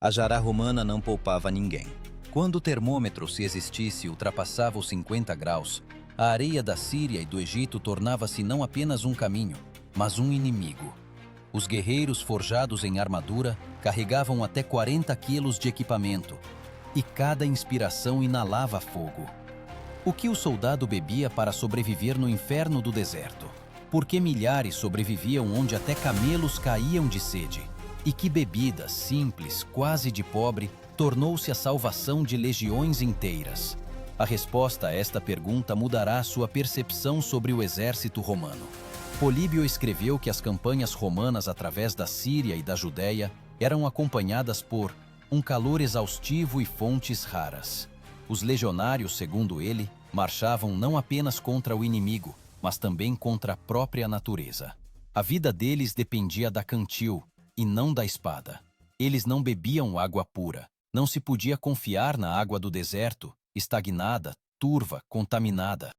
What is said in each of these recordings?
A jará romana não poupava ninguém. Quando o termômetro, se existisse, ultrapassava os 50 graus, a areia da Síria e do Egito tornava-se não apenas um caminho, mas um inimigo. Os guerreiros forjados em armadura carregavam até 40 quilos de equipamento, e cada inspiração inalava fogo. O que o soldado bebia para sobreviver no inferno do deserto? Por que milhares sobreviviam onde até camelos caíam de sede? E que bebida simples, quase de pobre, tornou-se a salvação de legiões inteiras? A resposta a esta pergunta mudará sua percepção sobre o exército romano. Políbio escreveu que as campanhas romanas através da Síria e da Judéia eram acompanhadas por um calor exaustivo e fontes raras. Os legionários, segundo ele, marchavam não apenas contra o inimigo, mas também contra a própria natureza. A vida deles dependia da cantil, e não da espada. Eles não bebiam água pura. Não se podia confiar na água do deserto, estagnada, turva, contaminada.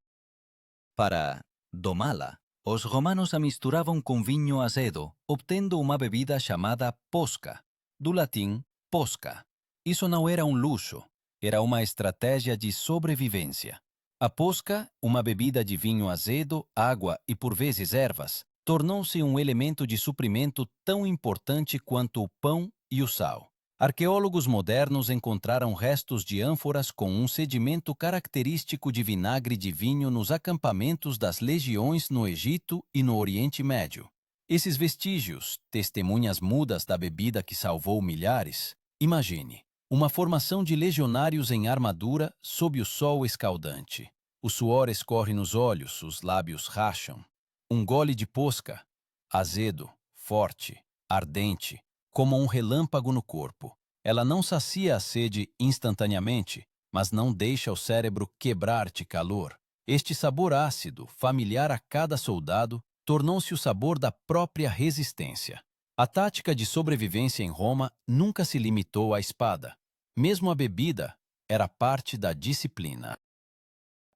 Para domá-la, os romanos a misturavam com vinho azedo, obtendo uma bebida chamada posca, do latim posca. Isso não era um luxo, era uma estratégia de sobrevivência. A posca, uma bebida de vinho azedo, água e por vezes ervas, tornou-se um elemento de suprimento tão importante quanto o pão e o sal. Arqueólogos modernos encontraram restos de ânforas com um sedimento característico de vinagre de vinho nos acampamentos das legiões no Egito e no Oriente Médio. Esses vestígios, testemunhas mudas da bebida que salvou milhares, imagine, uma formação de legionários em armadura sob o sol escaldante. O suor escorre nos olhos, os lábios racham. Um gole de posca, azedo, forte, ardente, como um relâmpago no corpo. Ela não sacia a sede instantaneamente, mas não deixa o cérebro quebrar de calor. Este sabor ácido, familiar a cada soldado, tornou-se o sabor da própria resistência. A tática de sobrevivência em Roma nunca se limitou à espada. Mesmo a bebida era parte da disciplina.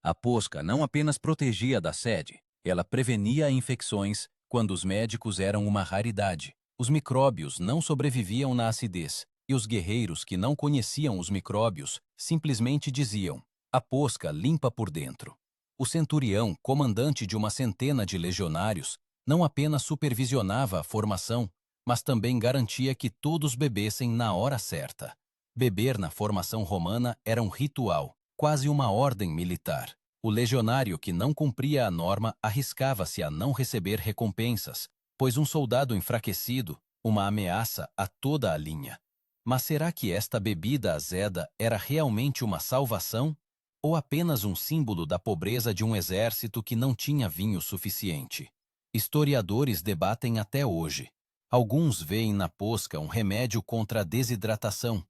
A posca não apenas protegia da sede, ela prevenia infecções quando os médicos eram uma raridade. Os micróbios não sobreviviam na acidez, e os guerreiros que não conheciam os micróbios simplesmente diziam: "A posca limpa por dentro". O centurião, comandante de uma centena de legionários, não apenas supervisionava a formação, mas também garantia que todos bebessem na hora certa. Beber na formação romana era um ritual, quase uma ordem militar. O legionário que não cumpria a norma arriscava-se a não receber recompensas, pois um soldado enfraquecido, uma ameaça a toda a linha. Mas será que esta bebida azeda era realmente uma salvação? Ou apenas um símbolo da pobreza de um exército que não tinha vinho suficiente? Historiadores debatem até hoje. Alguns veem na posca um remédio contra a desidratação.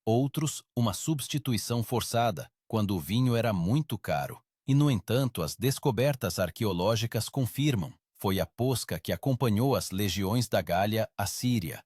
Outros, uma substituição forçada, quando o vinho era muito caro. E, no entanto, as descobertas arqueológicas confirmam: foi a posca que acompanhou as legiões da Gália à Síria.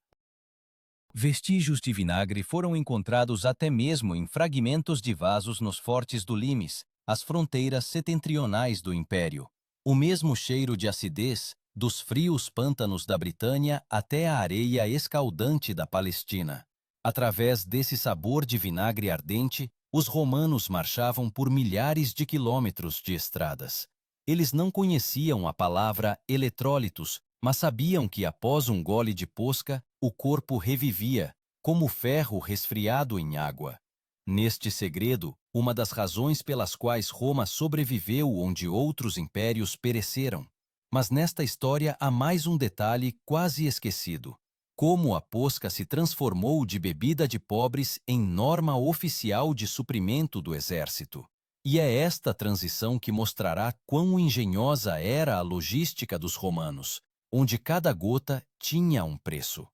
Vestígios de vinagre foram encontrados até mesmo em fragmentos de vasos nos fortes do Limes, as fronteiras setentrionais do Império. O mesmo cheiro de acidez, dos frios pântanos da Britânia até a areia escaldante da Palestina. Através desse sabor de vinagre ardente, os romanos marchavam por milhares de quilômetros de estradas. Eles não conheciam a palavra eletrólitos, mas sabiam que após um gole de posca, o corpo revivia, como ferro resfriado em água. Neste segredo, uma das razões pelas quais Roma sobreviveu onde outros impérios pereceram. Mas nesta história há mais um detalhe quase esquecido: como a posca se transformou de bebida de pobres em norma oficial de suprimento do exército. E é esta transição que mostrará quão engenhosa era a logística dos romanos, onde cada gota tinha um preço.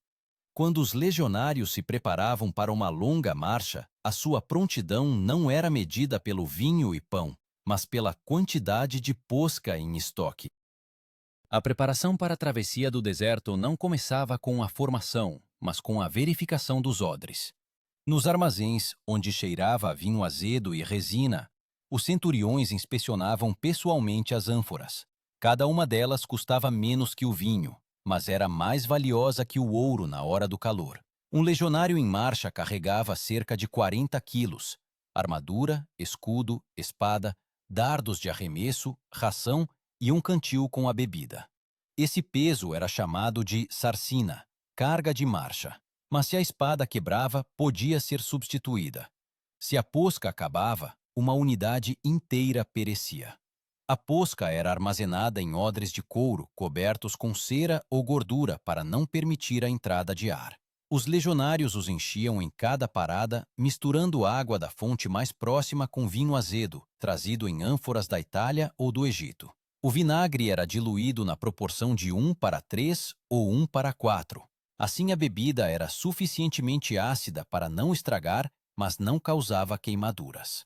Quando os legionários se preparavam para uma longa marcha, a sua prontidão não era medida pelo vinho e pão, mas pela quantidade de posca em estoque. A preparação para a travessia do deserto não começava com a formação, mas com a verificação dos odres. Nos armazéns, onde cheirava a vinho azedo e resina, os centuriões inspecionavam pessoalmente as ânforas. Cada uma delas custava menos que o vinho, mas era mais valiosa que o ouro na hora do calor. Um legionário em marcha carregava cerca de 40 quilos, armadura, escudo, espada, dardos de arremesso, ração e um cantil com a bebida. Esse peso era chamado de sarcina, carga de marcha. Mas se a espada quebrava, podia ser substituída. Se a posca acabava, uma unidade inteira perecia. A posca era armazenada em odres de couro cobertos com cera ou gordura para não permitir a entrada de ar. Os legionários os enchiam em cada parada, misturando água da fonte mais próxima com vinho azedo, trazido em ânforas da Itália ou do Egito. O vinagre era diluído na proporção de 1:3 ou 1:4. Assim a bebida era suficientemente ácida para não estragar, mas não causava queimaduras.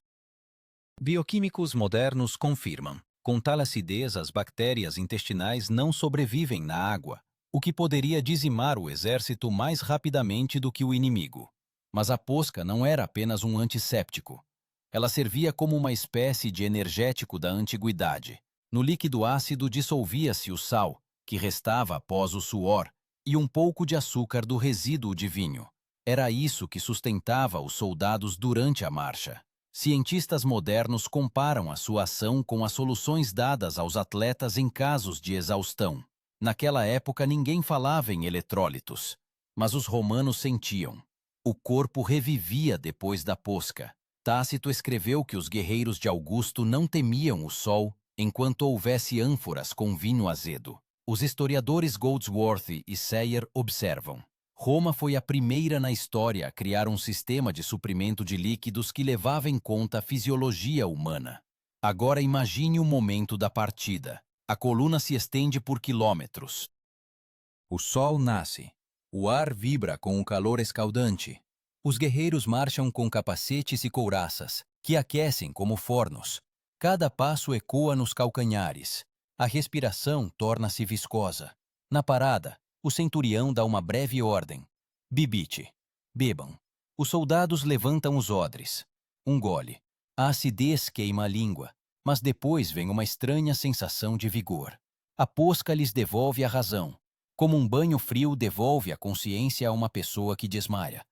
Bioquímicos modernos confirmam: com tal acidez, as bactérias intestinais não sobrevivem na água, o que poderia dizimar o exército mais rapidamente do que o inimigo. Mas a posca não era apenas um antisséptico. Ela servia como uma espécie de energético da antiguidade. No líquido ácido dissolvia-se o sal, que restava após o suor, e um pouco de açúcar do resíduo de vinho. Era isso que sustentava os soldados durante a marcha. Cientistas modernos comparam a sua ação com as soluções dadas aos atletas em casos de exaustão. Naquela época ninguém falava em eletrólitos, mas os romanos sentiam. O corpo revivia depois da posca. Tácito escreveu que os guerreiros de Augusto não temiam o sol enquanto houvesse ânforas com vinho azedo. Os historiadores Goldsworthy e Sayer observam: Roma foi a primeira na história a criar um sistema de suprimento de líquidos que levava em conta a fisiologia humana. Agora imagine o momento da partida. A coluna se estende por quilômetros. O sol nasce. O ar vibra com o calor escaldante. Os guerreiros marcham com capacetes e couraças, que aquecem como fornos. Cada passo ecoa nos calcanhares. A respiração torna-se viscosa. Na parada, o centurião dá uma breve ordem. Bibite. Bebam. Os soldados levantam os odres. Um gole. A acidez queima a língua, mas depois vem uma estranha sensação de vigor. A posca lhes devolve a razão, como um banho frio devolve a consciência a uma pessoa que desmaia.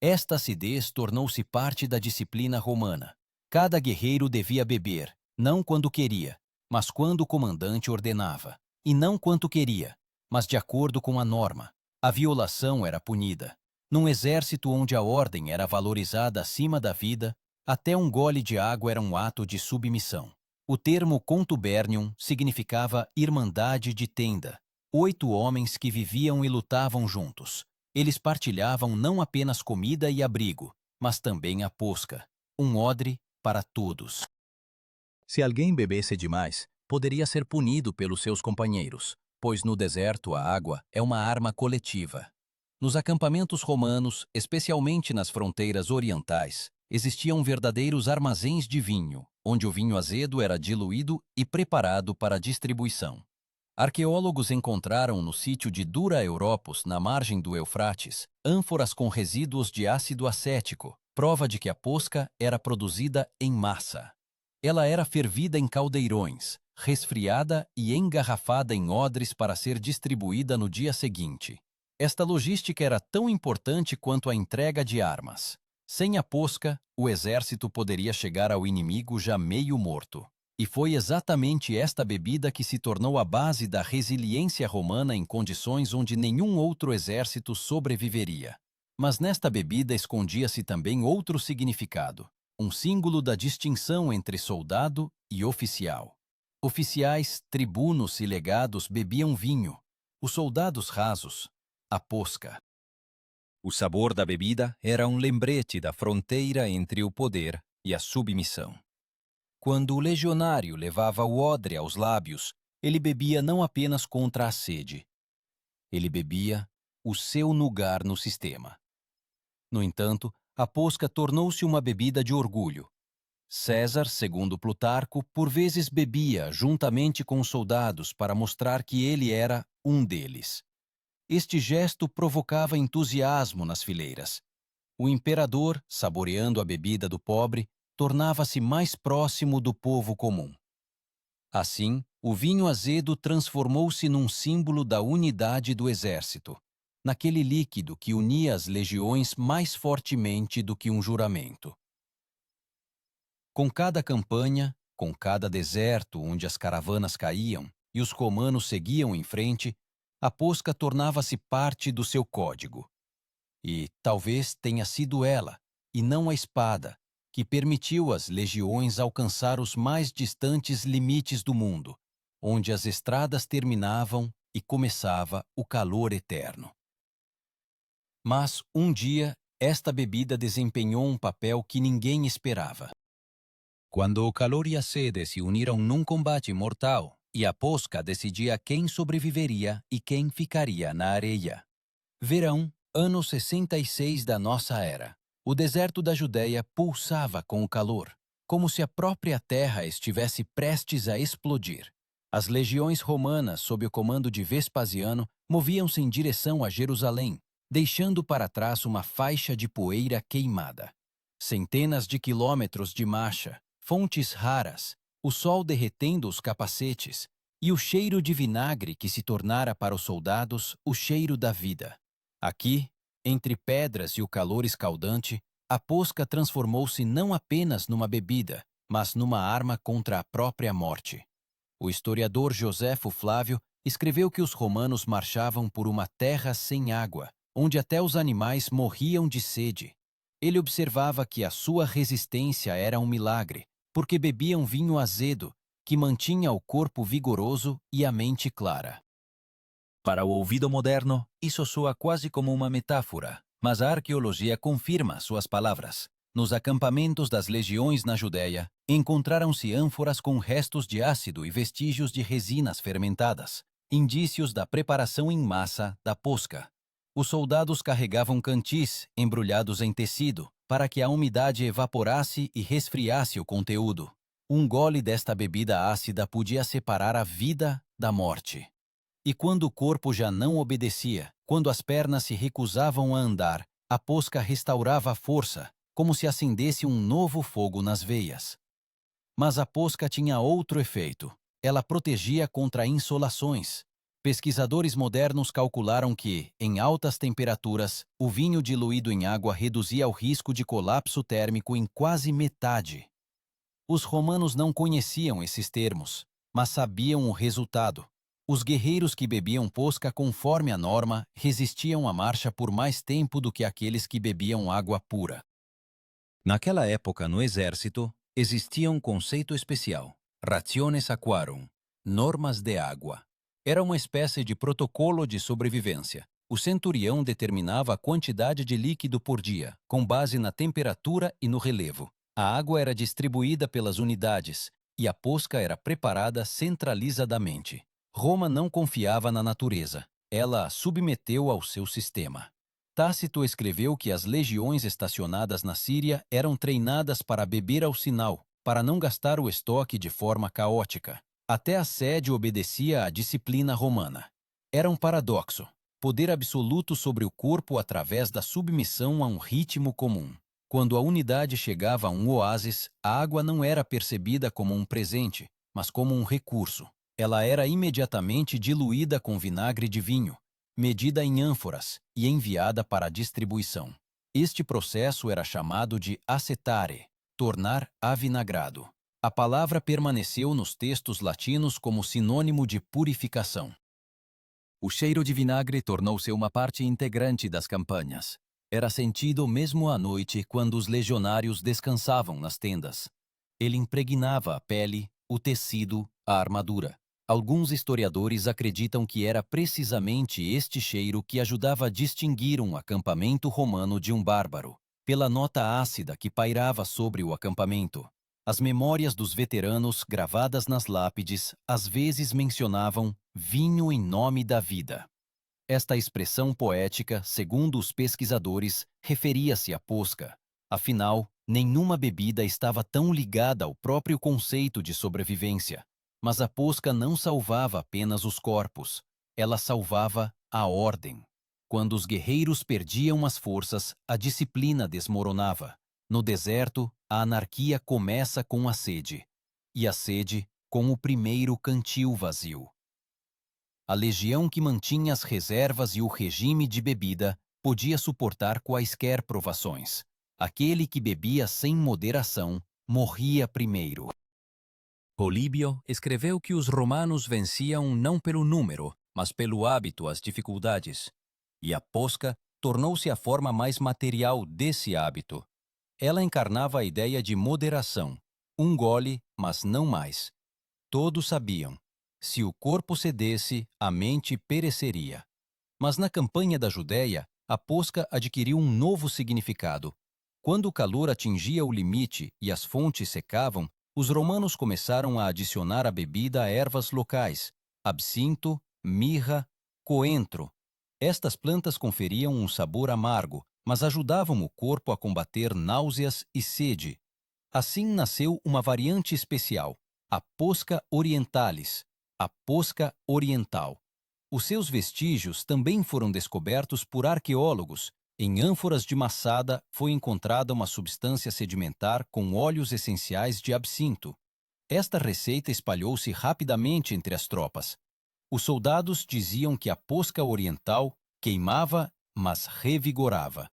Esta acidez tornou-se parte da disciplina romana. Cada guerreiro devia beber, não quando queria, mas quando o comandante ordenava. E não quanto queria, mas de acordo com a norma. A violação era punida. Num exército onde a ordem era valorizada acima da vida, até um gole de água era um ato de submissão. O termo contubernium significava irmandade de tenda. 8 homens que viviam e lutavam juntos. Eles partilhavam não apenas comida e abrigo, mas também a posca, um odre para todos. Se alguém bebesse demais, poderia ser punido pelos seus companheiros, pois no deserto a água é uma arma coletiva. Nos acampamentos romanos, especialmente nas fronteiras orientais, existiam verdadeiros armazéns de vinho, onde o vinho azedo era diluído e preparado para distribuição. Arqueólogos encontraram no sítio de Dura Europos, na margem do Eufrates, ânforas com resíduos de ácido acético, prova de que a posca era produzida em massa. Ela era fervida em caldeirões, resfriada e engarrafada em odres para ser distribuída no dia seguinte. Esta logística era tão importante quanto a entrega de armas. Sem a posca, o exército poderia chegar ao inimigo já meio morto. E foi exatamente esta bebida que se tornou a base da resiliência romana em condições onde nenhum outro exército sobreviveria. Mas nesta bebida escondia-se também outro significado, um símbolo da distinção entre soldado e oficial. Oficiais, tribunos e legados bebiam vinho, os soldados rasos, a posca. O sabor da bebida era um lembrete da fronteira entre o poder e a submissão. Quando o legionário levava o odre aos lábios, ele bebia não apenas contra a sede. Ele bebia o seu lugar no sistema. No entanto, a posca tornou-se uma bebida de orgulho. César, segundo Plutarco, por vezes bebia juntamente com os soldados para mostrar que ele era um deles. Este gesto provocava entusiasmo nas fileiras. O imperador, saboreando a bebida do pobre, tornava-se mais próximo do povo comum. Assim, o vinho azedo transformou-se num símbolo da unidade do exército. naquele líquido que unia as legiões mais fortemente do que um juramento. Com cada campanha, com cada deserto onde as caravanas caíam e os romanos seguiam em frente, a Posca tornava-se parte do seu código. E talvez tenha sido ela, e não a espada, que permitiu às legiões alcançar os mais distantes limites do mundo, onde as estradas terminavam e começava o calor eterno. Mas, um dia, esta bebida desempenhou um papel que ninguém esperava. Quando o calor e a sede se uniram num combate mortal, e a Posca decidia quem sobreviveria e quem ficaria na areia. Verão, ano 66 da nossa era. O deserto da Judéia pulsava com o calor, como se a própria terra estivesse prestes a explodir. As legiões romanas, sob o comando de Vespasiano, moviam-se em direção a Jerusalém, deixando para trás uma faixa de poeira queimada. Centenas de quilômetros de marcha, fontes raras, o sol derretendo os capacetes e o cheiro de vinagre que se tornara para os soldados o cheiro da vida. Aqui, entre pedras e o calor escaldante, a Posca transformou-se não apenas numa bebida, mas numa arma contra a própria morte. O historiador Joséfo Flávio escreveu que os romanos marchavam por uma terra sem água, onde até os animais morriam de sede. Ele observava que a sua resistência era um milagre, porque bebiam vinho azedo, que mantinha o corpo vigoroso e a mente clara. Para o ouvido moderno, isso soa quase como uma metáfora, mas a arqueologia confirma suas palavras. Nos acampamentos das legiões na Judéia, encontraram-se ânforas com restos de ácido e vestígios de resinas fermentadas, indícios da preparação em massa da Posca. Os soldados carregavam cantis embrulhados em tecido, para que a umidade evaporasse e resfriasse o conteúdo. Um gole desta bebida ácida podia separar a vida da morte. E quando o corpo já não obedecia, quando as pernas se recusavam a andar, a Posca restaurava a força, como se acendesse um novo fogo nas veias. Mas a Posca tinha outro efeito. Ela protegia contra insolações. Pesquisadores modernos calcularam que, em altas temperaturas, o vinho diluído em água reduzia o risco de colapso térmico em quase metade. Os romanos não conheciam esses termos, mas sabiam o resultado. Os guerreiros que bebiam Posca conforme a norma resistiam à marcha por mais tempo do que aqueles que bebiam água pura. Naquela época, no exército, existia um conceito especial, rationes aquarum, normas de água. Era uma espécie de protocolo de sobrevivência. O centurião determinava a quantidade de líquido por dia, com base na temperatura e no relevo. A água era distribuída pelas unidades, e a Posca era preparada centralizadamente. Roma não confiava na natureza. Ela a submeteu ao seu sistema. Tácito escreveu que as legiões estacionadas na Síria eram treinadas para beber ao sinal, para não gastar o estoque de forma caótica. Até a sede obedecia à disciplina romana. Era um paradoxo, poder absoluto sobre o corpo através da submissão a um ritmo comum. Quando a unidade chegava a um oásis, a água não era percebida como um presente, mas como um recurso. Ela era imediatamente diluída com vinagre de vinho, medida em ânforas e enviada para a distribuição. Este processo era chamado de acetare, tornar avinagrado. A palavra permaneceu nos textos latinos como sinônimo de purificação. O cheiro de vinagre tornou-se uma parte integrante das campanhas. Era sentido mesmo à noite quando os legionários descansavam nas tendas. Ele impregnava a pele, o tecido, a armadura. Alguns historiadores acreditam que era precisamente este cheiro que ajudava a distinguir um acampamento romano de um bárbaro, pela nota ácida que pairava sobre o acampamento. As memórias dos veteranos, gravadas nas lápides, às vezes mencionavam vinho em nome da vida. Esta expressão poética, segundo os pesquisadores, referia-se à Posca. Afinal, nenhuma bebida estava tão ligada ao próprio conceito de sobrevivência. Mas a Posca não salvava apenas os corpos, ela salvava a ordem. Quando os guerreiros perdiam as forças, a disciplina desmoronava. No deserto, a anarquia começa com a sede, e a sede com o primeiro cantil vazio. a legião que mantinha as reservas e o regime de bebida podia suportar quaisquer provações. Aquele que bebia sem moderação morria primeiro. Políbio escreveu que os romanos venciam não pelo número, mas pelo hábito às dificuldades. E a posca tornou-se a forma mais material desse hábito. Ela encarnava a ideia de moderação. Um gole, mas não mais. Todos sabiam. Se o corpo cedesse, a mente pereceria. Mas na campanha da Judéia, a posca adquiriu um novo significado. Quando o calor atingia o limite e as fontes secavam, os romanos começaram a adicionar à bebida ervas locais, absinto, mirra, coentro. Estas plantas conferiam um sabor amargo, mas ajudavam o corpo a combater náuseas e sede. Assim nasceu uma variante especial, a Posca orientalis, a posca oriental. Os seus vestígios também foram descobertos por arqueólogos. Em ânforas de Massada foi encontrada uma substância sedimentar com óleos essenciais de absinto. Esta receita espalhou-se rapidamente entre as tropas. Os soldados diziam que a posca oriental queimava, mas revigorava.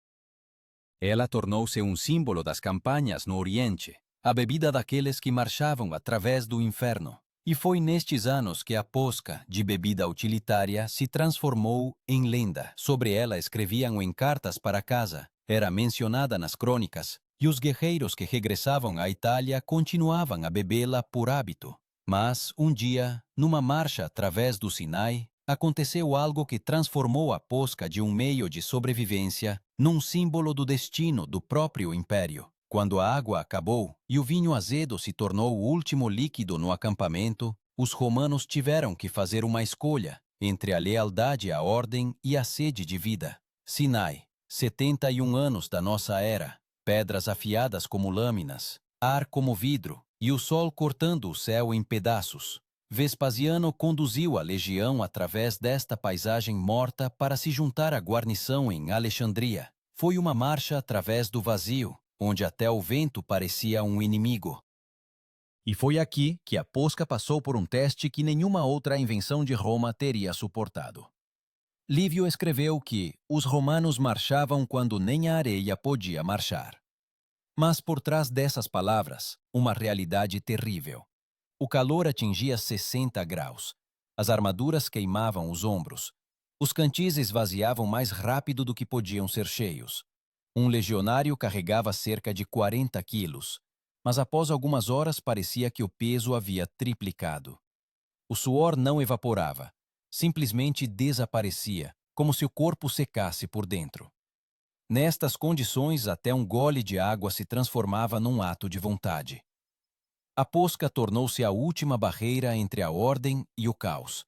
Ela tornou-se um símbolo das campanhas no Oriente, a bebida daqueles que marchavam através do inferno. E foi nestes anos que a posca, de bebida utilitária, se transformou em lenda. Sobre ela escreviam em cartas para casa, era mencionada nas crônicas, e os guerreiros que regressavam à Itália continuavam a bebê-la por hábito. Mas, um dia, numa marcha através do Sinai, aconteceu algo que transformou a posca de um meio de sobrevivência num símbolo do destino do próprio império. Quando a água acabou e o vinho azedo se tornou o último líquido no acampamento, os romanos tiveram que fazer uma escolha entre a lealdade à ordem e a sede de vida. Sinai, 71 anos da nossa era, pedras afiadas como lâminas, ar como vidro e o sol cortando o céu em pedaços. Vespasiano conduziu a legião através desta paisagem morta para se juntar à guarnição em Alexandria. Foi uma marcha através do vazio, onde até o vento parecia um inimigo. E foi aqui que a posca passou por um teste que nenhuma outra invenção de Roma teria suportado. Lívio escreveu que os romanos marchavam quando nem a areia podia marchar. Mas por trás dessas palavras, uma realidade terrível. O calor atingia 60 graus. As armaduras queimavam os ombros. Os cantis esvaziavam mais rápido do que podiam ser cheios. Um legionário carregava cerca de 40 quilos, mas após algumas horas parecia que o peso havia triplicado. O suor não evaporava, simplesmente desaparecia, como se o corpo secasse por dentro. Nestas condições, até um gole de água se transformava num ato de vontade. A posca tornou-se a última barreira entre a ordem e o caos.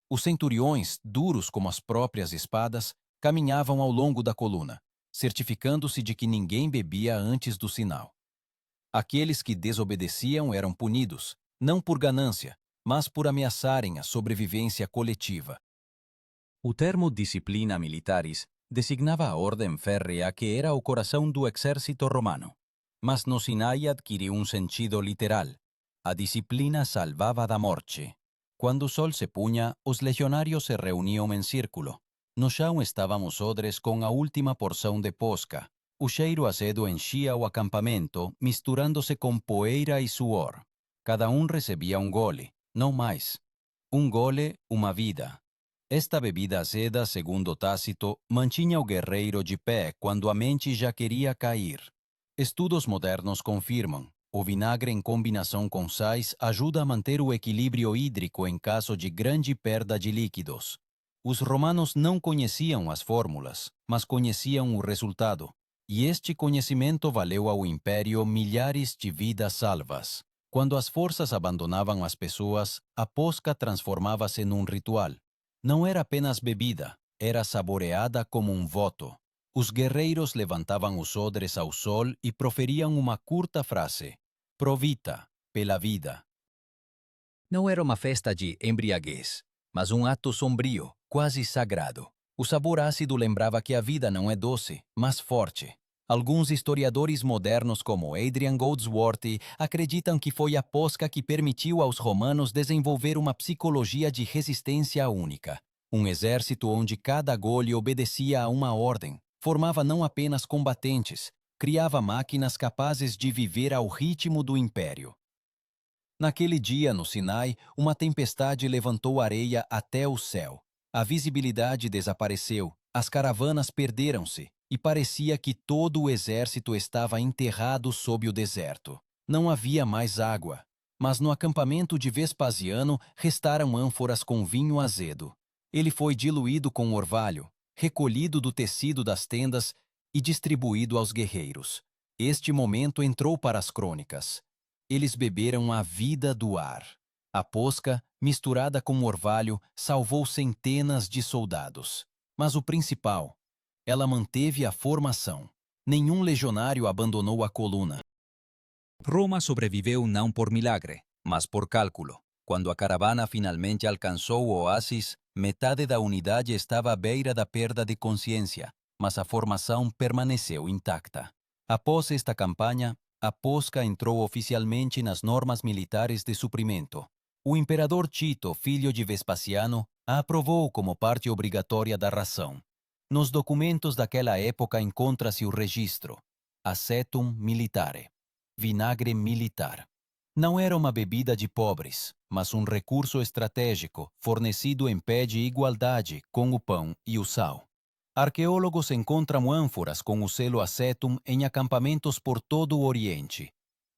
Os centuriões, duros como as próprias espadas, caminhavam ao longo da coluna, certificando-se de que ninguém bebia antes do sinal. Aqueles que desobedeciam eram punidos, não por ganância, mas por ameaçarem a sobrevivência coletiva. O termo disciplina militaris designava a ordem férrea que era o coração do exército romano. Mas no Sinai adquiriu um sentido literal. A disciplina salvava da morte. Quando o sol se punha, os legionários se reuniam em círculo. No chão estavam os odres com a última porção de posca. O cheiro azedo enchia o acampamento, misturando-se com poeira e suor. Cada um recebia um gole, não mais. Um gole, uma vida. Esta bebida azeda, segundo Tácito, mantinha o guerreiro de pé quando a mente já queria cair. Estudos modernos confirmam. O vinagre em combinação com sais ajuda a manter o equilíbrio hídrico em caso de grande perda de líquidos. Os romanos não conheciam as fórmulas, mas conheciam o resultado. E este conhecimento valeu ao império milhares de vidas salvas. Quando as forças abandonavam as pessoas, a posca transformava-se num ritual. Não era apenas bebida, era saboreada como um voto. Os guerreiros levantavam os odres ao sol e proferiam uma curta frase: Pro vita, pela vida. Não era uma festa de embriaguez, mas um ato sombrio, quase sagrado. O sabor ácido lembrava que a vida não é doce, mas forte. Alguns historiadores modernos, como Adrian Goldsworthy, acreditam que foi a Posca que permitiu aos romanos desenvolver uma psicologia de resistência única. Um exército onde cada gole obedecia a uma ordem, formava não apenas combatentes, criava máquinas capazes de viver ao ritmo do império. Naquele dia, no Sinai, uma tempestade levantou areia até o céu. A visibilidade desapareceu, as caravanas perderam-se, e parecia que todo o exército estava enterrado sob o deserto. Não havia mais água, mas no acampamento de Vespasiano restaram ânforas com vinho azedo. Ele foi diluído com orvalho, recolhido do tecido das tendas e distribuído aos guerreiros. Este momento entrou para as crônicas. Eles beberam a vida do ar. A posca, misturada com orvalho, salvou centenas de soldados. Mas o principal, ela manteve a formação. Nenhum legionário abandonou a coluna. Roma sobreviveu não por milagre, mas por cálculo. Quando a caravana finalmente alcançou o oásis, metade da unidade estava à beira da perda de consciência, mas a formação permaneceu intacta. Após esta campanha, a posca entrou oficialmente nas normas militares de suprimento. O imperador Tito, filho de Vespasiano, a aprovou como parte obrigatória da ração. Nos documentos daquela época encontra-se o registro Acetum militare, vinagre militar. Não era uma bebida de pobres, mas um recurso estratégico fornecido em pé de igualdade com o pão e o sal. Arqueólogos encontram ânforas com o selo acetum em acampamentos por todo o Oriente.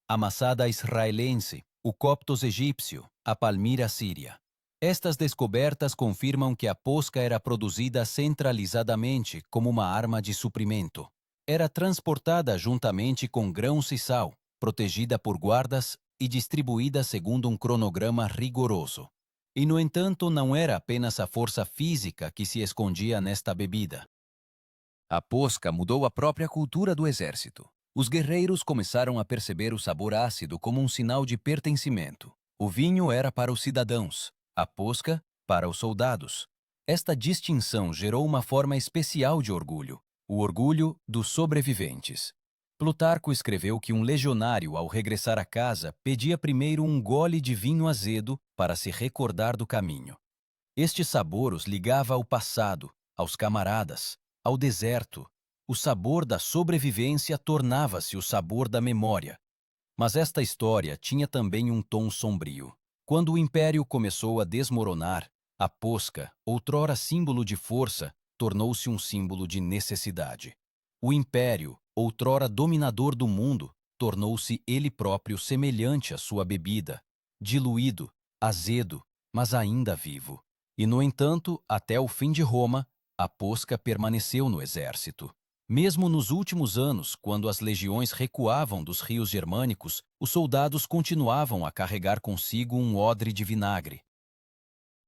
A maçada israelense, o coptos egípcio, a palmira síria. Estas descobertas confirmam que a posca era produzida centralizadamente como uma arma de suprimento. Era transportada juntamente com grãos e sal, protegida por guardas e distribuída segundo um cronograma rigoroso. E, no entanto, não era apenas a força física que se escondia nesta bebida. A posca mudou a própria cultura do exército. Os guerreiros começaram a perceber o sabor ácido como um sinal de pertencimento. O vinho era para os cidadãos, a posca para os soldados. Esta distinção gerou uma forma especial de orgulho, o orgulho dos sobreviventes. Plutarco escreveu que um legionário, ao regressar a casa, pedia primeiro um gole de vinho azedo para se recordar do caminho. Este sabor os ligava ao passado, aos camaradas, ao deserto. O sabor da sobrevivência tornava-se o sabor da memória. Mas esta história tinha também um tom sombrio. Quando o império começou a desmoronar, a posca, outrora símbolo de força, tornou-se um símbolo de necessidade. O império, outrora dominador do mundo, tornou-se ele próprio semelhante à sua bebida, diluído, azedo, mas ainda vivo. E, no entanto, até o fim de Roma, a posca permaneceu no exército. Mesmo nos últimos anos, quando as legiões recuavam dos rios germânicos, os soldados continuavam a carregar consigo um odre de vinagre.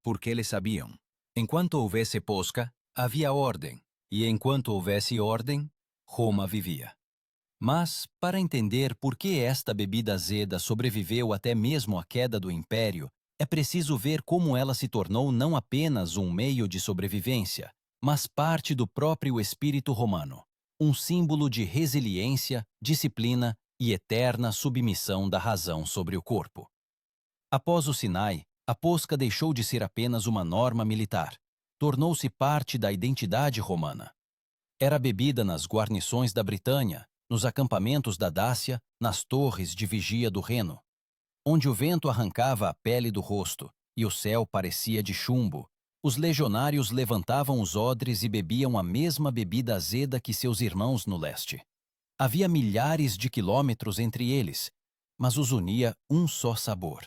Porque eles sabiam, enquanto houvesse posca, havia ordem, e enquanto houvesse ordem, Roma vivia. Mas, para entender por que esta bebida azeda sobreviveu até mesmo à queda do império, é preciso ver como ela se tornou não apenas um meio de sobrevivência, mas parte do próprio espírito romano, um símbolo de resiliência, disciplina e eterna submissão da razão sobre o corpo. Após o Sinai, a posca deixou de ser apenas uma norma militar, tornou-se parte da identidade romana. Era bebida nas guarnições da Britânia, nos acampamentos da Dácia, nas torres de vigia do Reno, onde o vento arrancava a pele do rosto e o céu parecia de chumbo. Os legionários levantavam os odres e bebiam a mesma bebida azeda que seus irmãos no leste. Havia milhares de quilômetros entre eles, mas os unia um só sabor: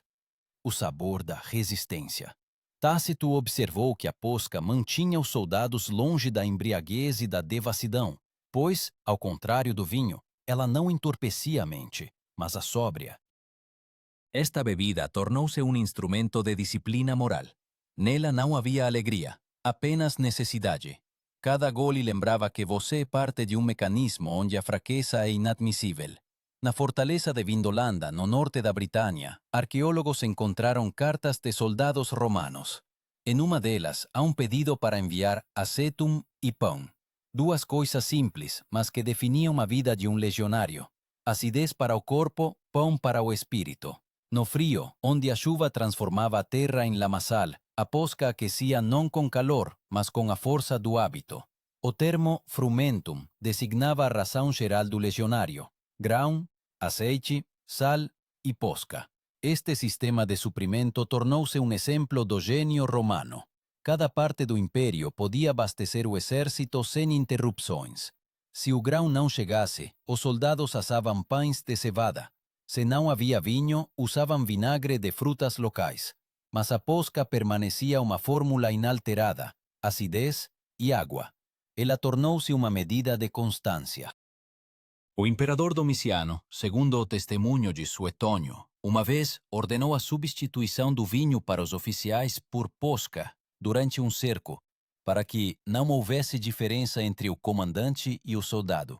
o sabor da resistência. Tácito observou que a posca mantinha os soldados longe da embriaguez e da devassidão, pois, ao contrário do vinho, ela não entorpecia a mente, mas a sóbria. Esta bebida tornou-se um instrumento de disciplina moral. Nela não havia alegria, apenas necessidade. Cada gole lembrava que você é parte de um mecanismo onde a fraqueza é inadmissível. Na fortaleza de Vindolanda, no norte da Britânia, arqueólogos encontraram cartas de soldados romanos. Em uma delas, há um pedido para enviar acetum e pão. Duas coisas simples, mas que definiam a vida de um legionário. Acidez para o corpo, pão para o espírito. No frio, onde a chuva transformava a terra em lamaçal, a posca aquecia não com calor, mas com a força do hábito. O termo frumentum designava a ração geral do legionário: grão, azeite, sal e posca. Este sistema de suprimento tornou-se um exemplo do gênio romano. Cada parte do império podia abastecer o exército sem interrupções. Se o grão não chegasse, os soldados assavam pães de cevada. Se não havia vinho, usavam vinagre de frutas locais. Mas a posca permanecia uma fórmula inalterada: acidez e água. Ela tornou-se uma medida de constância. O imperador Domiciano, segundo o testemunho de Suetônio, uma vez ordenou a substituição do vinho para os oficiais por posca durante um cerco, para que não houvesse diferença entre o comandante e o soldado.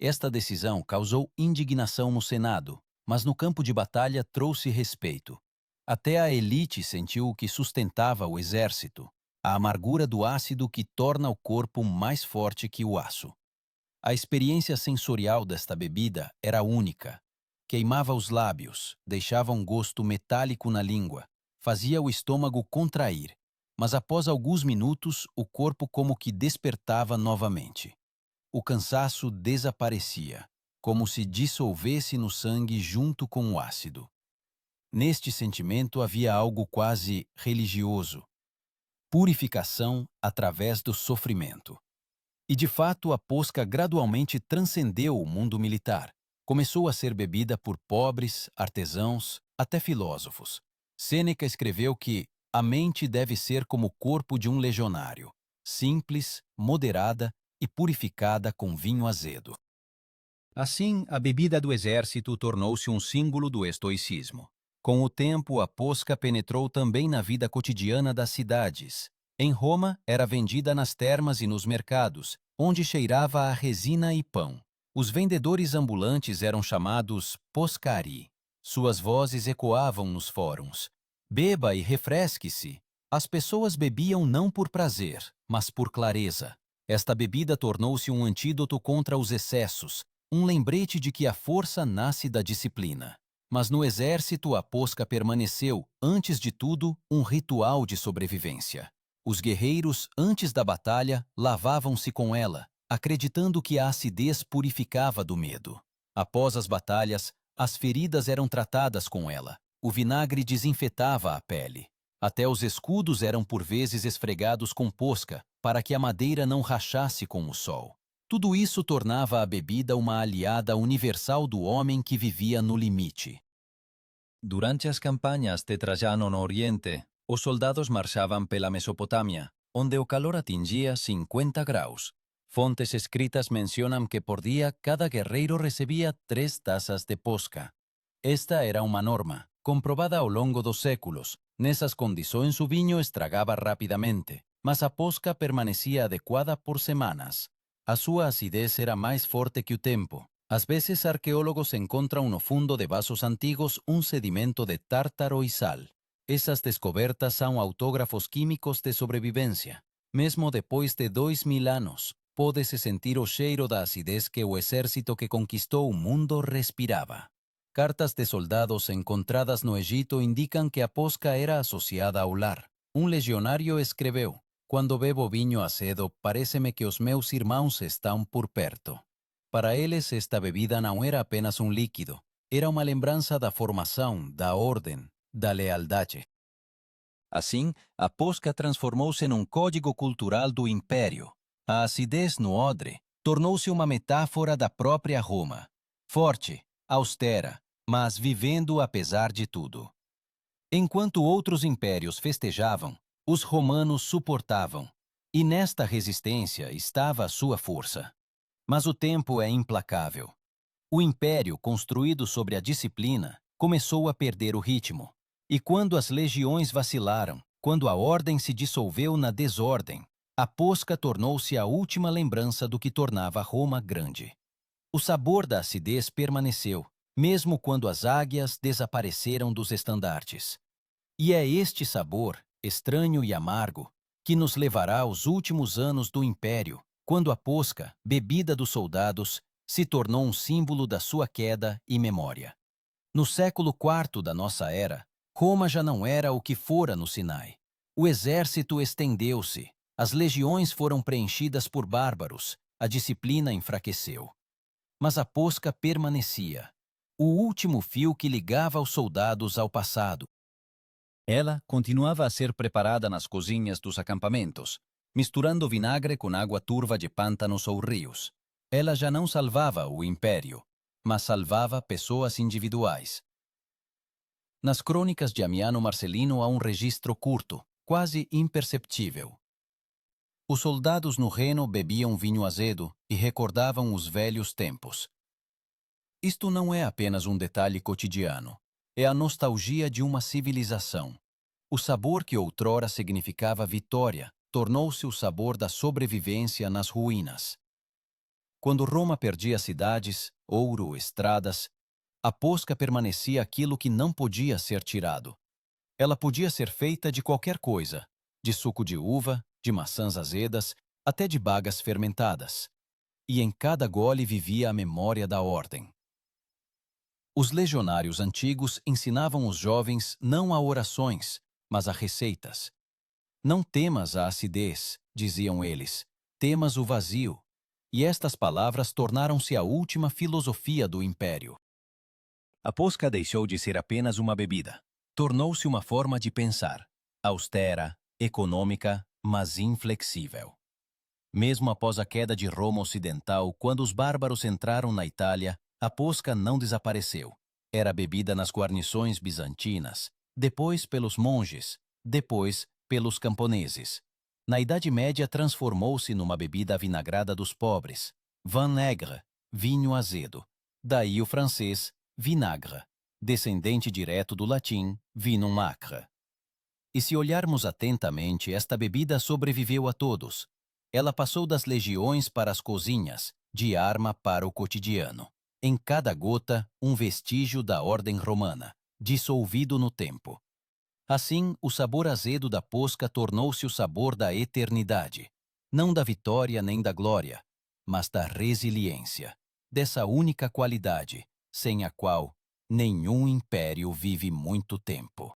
Esta decisão causou indignação no Senado, mas no campo de batalha trouxe respeito. Até a elite sentiu que sustentava o exército, a amargura do ácido que torna o corpo mais forte que o aço. A experiência sensorial desta bebida era única. Queimava os lábios, deixava um gosto metálico na língua, fazia o estômago contrair, mas após alguns minutos o corpo como que despertava novamente. O cansaço desaparecia, como se dissolvesse no sangue junto com o ácido. Neste sentimento havia algo quase religioso: purificação através do sofrimento. E de fato a posca gradualmente transcendeu o mundo militar. Começou a ser bebida por pobres, artesãos, até filósofos. Sêneca escreveu que a mente deve ser como o corpo de um legionário, simples, moderada e purificada com vinho azedo. Assim, a bebida do exército tornou-se um símbolo do estoicismo. Com o tempo, a posca penetrou também na vida cotidiana das cidades. Em Roma, era vendida nas termas e nos mercados, onde cheirava a resina e pão. Os vendedores ambulantes eram chamados poscari. Suas vozes ecoavam nos fóruns: beba e refresque-se. As pessoas bebiam não por prazer, mas por clareza. Esta bebida tornou-se um antídoto contra os excessos, um lembrete de que a força nasce da disciplina. Mas no exército a posca permaneceu, antes de tudo, um ritual de sobrevivência. Os guerreiros, antes da batalha, lavavam-se com ela, acreditando que a acidez purificava do medo. Após as batalhas, as feridas eram tratadas com ela. O vinagre desinfetava a pele. Até os escudos eram por vezes esfregados com posca, para que a madeira não rachasse com o sol. Tudo isso tornava a bebida uma aliada universal do homem que vivia no limite. Durante as campanhas de Trajano no Oriente, os soldados marchavam pela Mesopotâmia, onde o calor atingia 50 graus. Fontes escritas mencionam que por dia cada guerreiro recebia 3 taças de posca. Esta era uma norma, comprovada ao longo dos séculos. Nessas condições o vinho estragava rapidamente, mas a posca permanecia adequada por semanas. A sua acidez era mais forte que o tempo. Às vezes arqueólogos encontram no fundo de vasos antigos um sedimento de tártaro e sal. Essas descobertas são autógrafos químicos de sobrevivência. Mesmo depois de 2000 anos, pode-se sentir o cheiro da acidez que o exército que conquistou o mundo respirava. Cartas de soldados encontradas no Egito indicam que a posca era associada ao lar. Um legionário escreveu: "Quando bebo vinho azedo, parece-me que os meus irmãos estão por perto." Para eles, esta bebida não era apenas um líquido, era uma lembrança da formação, da ordem, da lealdade. Assim, a posca transformou-se num código cultural do império. A acidez no odre tornou-se uma metáfora da própria Roma. Forte, austera, mas vivendo apesar de tudo. Enquanto outros impérios festejavam, os romanos suportavam. E nesta resistência estava a sua força. Mas o tempo é implacável. O império, construído sobre a disciplina, começou a perder o ritmo. E quando as legiões vacilaram, quando a ordem se dissolveu na desordem, a posca tornou-se a última lembrança do que tornava Roma grande. O sabor da acidez permaneceu, mesmo quando as águias desapareceram dos estandartes. E é este sabor, estranho e amargo, que nos levará aos últimos anos do Império, quando a posca, bebida dos soldados, se tornou um símbolo da sua queda e memória. No século IV da nossa era, Roma já não era o que fora no Sinai. O exército estendeu-se, as legiões foram preenchidas por bárbaros, a disciplina enfraqueceu. Mas a posca permanecia, o último fio que ligava os soldados ao passado. Ela continuava a ser preparada nas cozinhas dos acampamentos, misturando vinagre com água turva de pântanos ou rios. Ela já não salvava o império, mas salvava pessoas individuais. Nas crônicas de Amiano Marcelino há um registro curto, quase imperceptível. Os soldados no Reno bebiam vinho azedo e recordavam os velhos tempos. Isto não é apenas um detalhe cotidiano, é a nostalgia de uma civilização. O sabor que outrora significava vitória tornou-se o sabor da sobrevivência nas ruínas. Quando Roma perdia cidades, ouro, estradas, a posca permanecia aquilo que não podia ser tirado. Ela podia ser feita de qualquer coisa, de suco de uva, de maçãs azedas, até de bagas fermentadas. E em cada gole vivia a memória da ordem. Os legionários antigos ensinavam os jovens não a orações, mas a receitas. Não temas a acidez, diziam eles, temas o vazio. E estas palavras tornaram-se a última filosofia do império. A posca deixou de ser apenas uma bebida. Tornou-se uma forma de pensar, austera, econômica, mas inflexível. Mesmo após a queda de Roma Ocidental, quando os bárbaros entraram na Itália, a posca não desapareceu. Era bebida nas guarnições bizantinas, depois pelos monges, depois pelos camponeses. Na Idade Média transformou-se numa bebida avinagrada dos pobres, vin aigre, vinho azedo. Daí o francês vinagre, descendente direto do latim vinum acre. E se olharmos atentamente, esta bebida sobreviveu a todos. Ela passou das legiões para as cozinhas, de arma para o cotidiano. Em cada gota, um vestígio da ordem romana, dissolvido no tempo. Assim, o sabor azedo da posca tornou-se o sabor da eternidade, não da vitória nem da glória, mas da resiliência, dessa única qualidade, sem a qual nenhum império vive muito tempo.